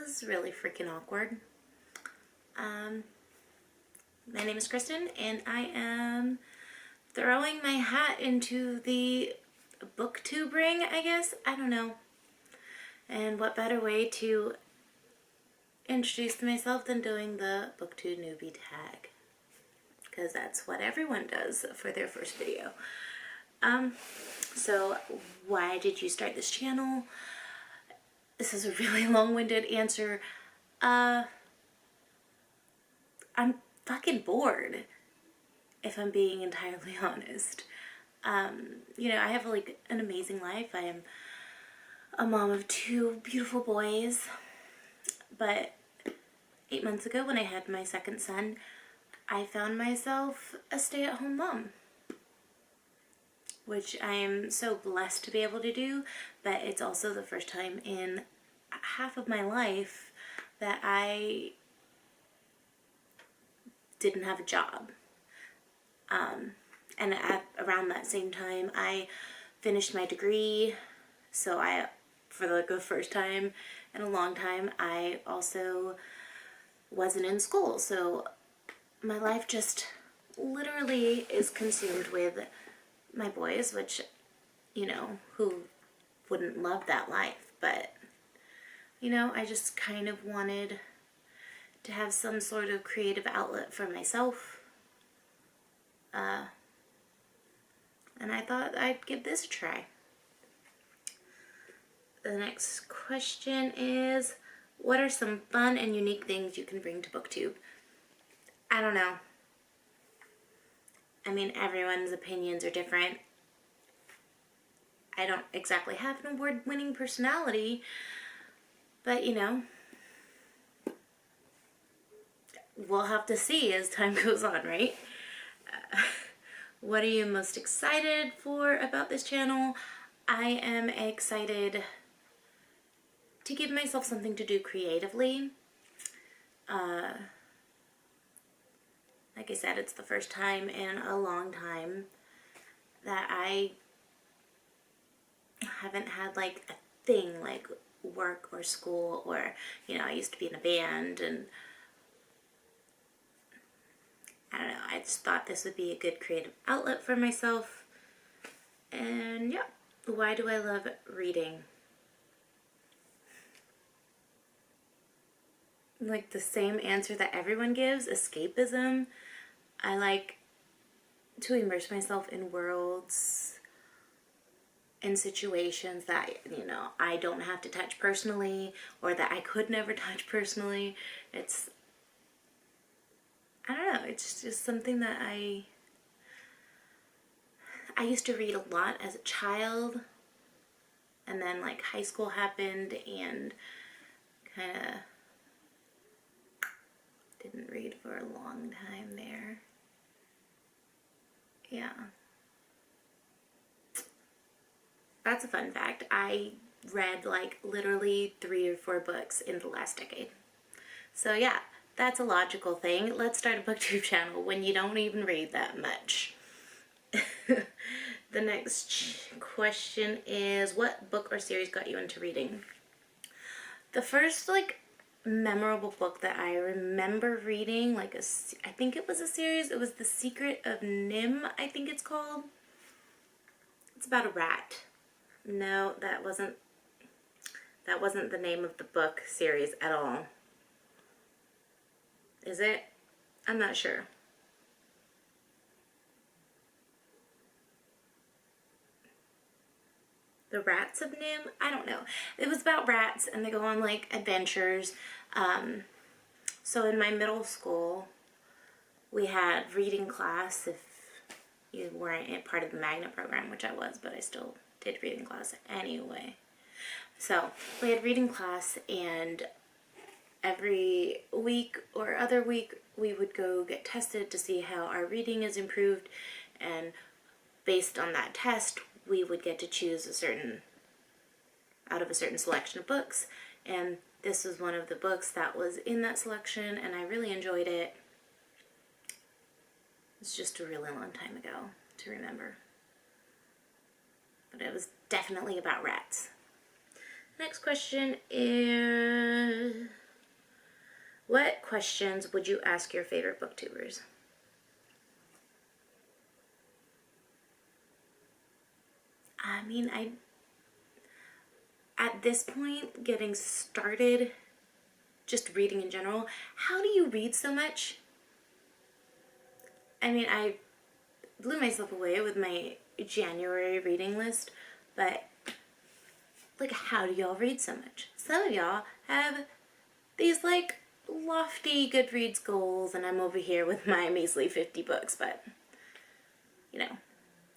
is really freaking awkward. My name is Kristen, and I am throwing my hat into the Booktube ring, I guess. I don't know. And what better way to introduce myself than doing the Booktube Newbie tag? Because that's what everyone does for their first video. So why did you start this channel? This is a really long-winded answer. I'm fucking bored, if I'm being entirely honest. You know, I have like an amazing life. I am a mom of 2 beautiful boys, but 8 months ago when I had my second son, I found myself a stay-at-home mom, which I am so blessed to be able to do, but it's also the first time in half of my life that I didn't have a job. And around that same time, I finished my degree, so for like the first time in a long time, I also wasn't in school. So my life just literally is consumed with my boys, which, you know, who wouldn't love that life? But, you know, I just kind of wanted to have some sort of creative outlet for myself. And I thought I'd give this a try. The next question is, what are some fun and unique things you can bring to Booktube? I don't know. I mean, everyone's opinions are different. I don't exactly have an award-winning personality, but you know, we'll have to see as time goes on, right? What are you most excited for about this channel? I am excited to give myself something to do creatively. Like I said, it's the first time in a long time that I haven't had like a thing like work or school, or, you know, I used to be in a band, and I don't know, I just thought this would be a good creative outlet for myself. And yeah, why do I love reading? Like the same answer that everyone gives, escapism. I like to immerse myself in worlds and situations that, you know, I don't have to touch personally, or that I could never touch personally. I don't know, it's just something that I used to read a lot as a child, and then like high school happened and kind of didn't read for a long time there. Yeah. That's a fun fact. I read like literally 3 or 4 books in the last decade. So yeah, that's a logical thing. Let's start a Booktube channel when you don't even read that much. The next question is, what book or series got you into reading? The first like memorable book that I remember reading, like I think it was a series, it was The Secret of NIMH, I think it's called. It's about a rat. No, that wasn't the name of the book series at all. Is it? I'm not sure. The Rats of NIMH? I don't know. It was about rats, and they go on like adventures. So in my middle school, we had reading class if you weren't part of the magnet program, which I was, but I still did reading class anyway. So we had reading class, and every week or other week we would go get tested to see how our reading is improved, and based on that test we would get to choose out of a certain selection of books, and this was one of the books that was in that selection, and I really enjoyed it. It's just a really long time ago to remember, but it was definitely about rats. Next question is, what questions would you ask your favorite booktubers? I mean, at this point, getting started, just reading in general, how do you read so much? I mean, I blew myself away with my January reading list, but like, how do y'all read so much? Some of y'all have these like lofty Goodreads goals, and I'm over here with my measly 50 books, but you know,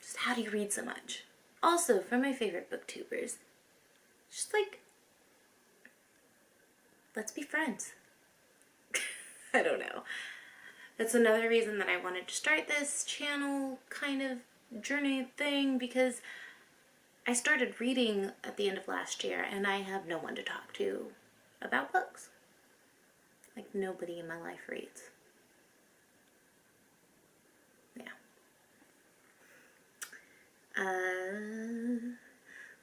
just how do you read so much? Also, for my favorite booktubers, just like, let's be friends. I don't know. That's another reason that I wanted to start this channel kind of journey thing, because I started reading at the end of last year and I have no one to talk to about books. Like, nobody in my life reads. Yeah.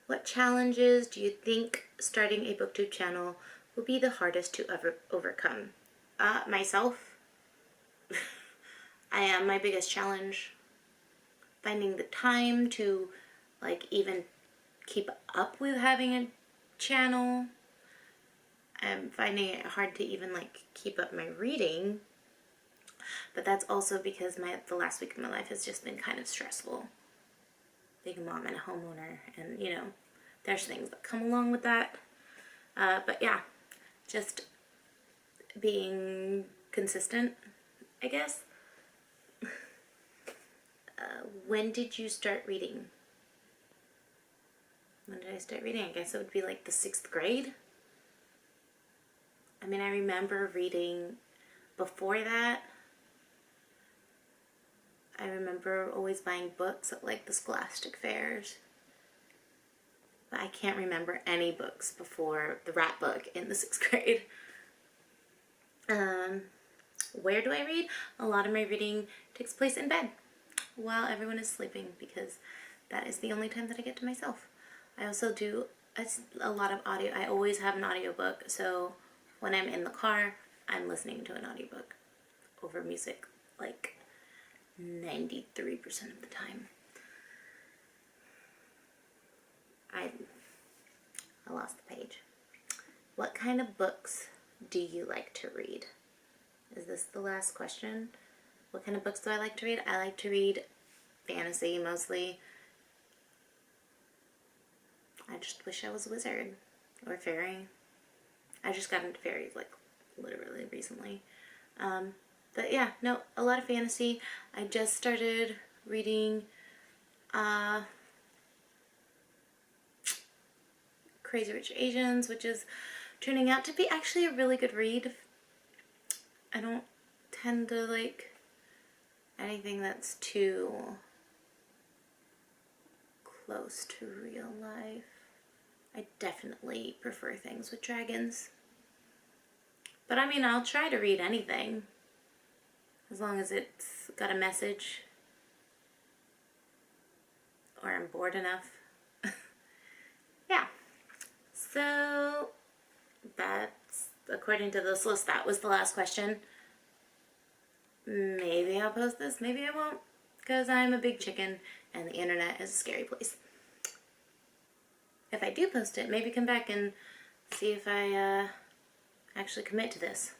What challenges do you think starting a booktube channel will be the hardest to ever overcome? Myself. I am my biggest challenge. Finding the time to like even keep up with having a channel. I'm finding it hard to even like keep up my reading. But that's also because the last week of my life has just been kind of stressful. Being a mom and a homeowner, and you know, there's things that come along with that. But yeah, just being consistent, I guess. When did you start reading? When did I start reading? I guess it would be like the 6th grade. I mean, I remember reading before that. I remember always buying books at like the Scholastic fairs. But I can't remember any books before the rap book in the 6th grade. Where do I read? A lot of my reading takes place in bed while everyone is sleeping, because that is the only time that I get to myself. I also do a lot of audio. I always have an audiobook, so when I'm in the car, I'm listening to an audiobook over music like 93% of the time. I lost the page. What kind of books do you like to read? Is this the last question? What kind of books do I like to read? I like to read fantasy mostly. I just wish I was a wizard or a fairy. I just got into fairies like literally recently. But yeah, no, a lot of fantasy. I just started reading Crazy Rich Asians, which is turning out to be actually a really good read. I don't tend to like anything that's too close to real life. I definitely prefer things with dragons. But I mean, I'll try to read anything as long as it's got a message or I'm bored enough. Yeah. So that's, according to this list, that was the last question. Maybe I'll post this, maybe I won't, because I'm a big chicken and the internet is a scary place. If I do post it, maybe come back and see if I actually commit to this.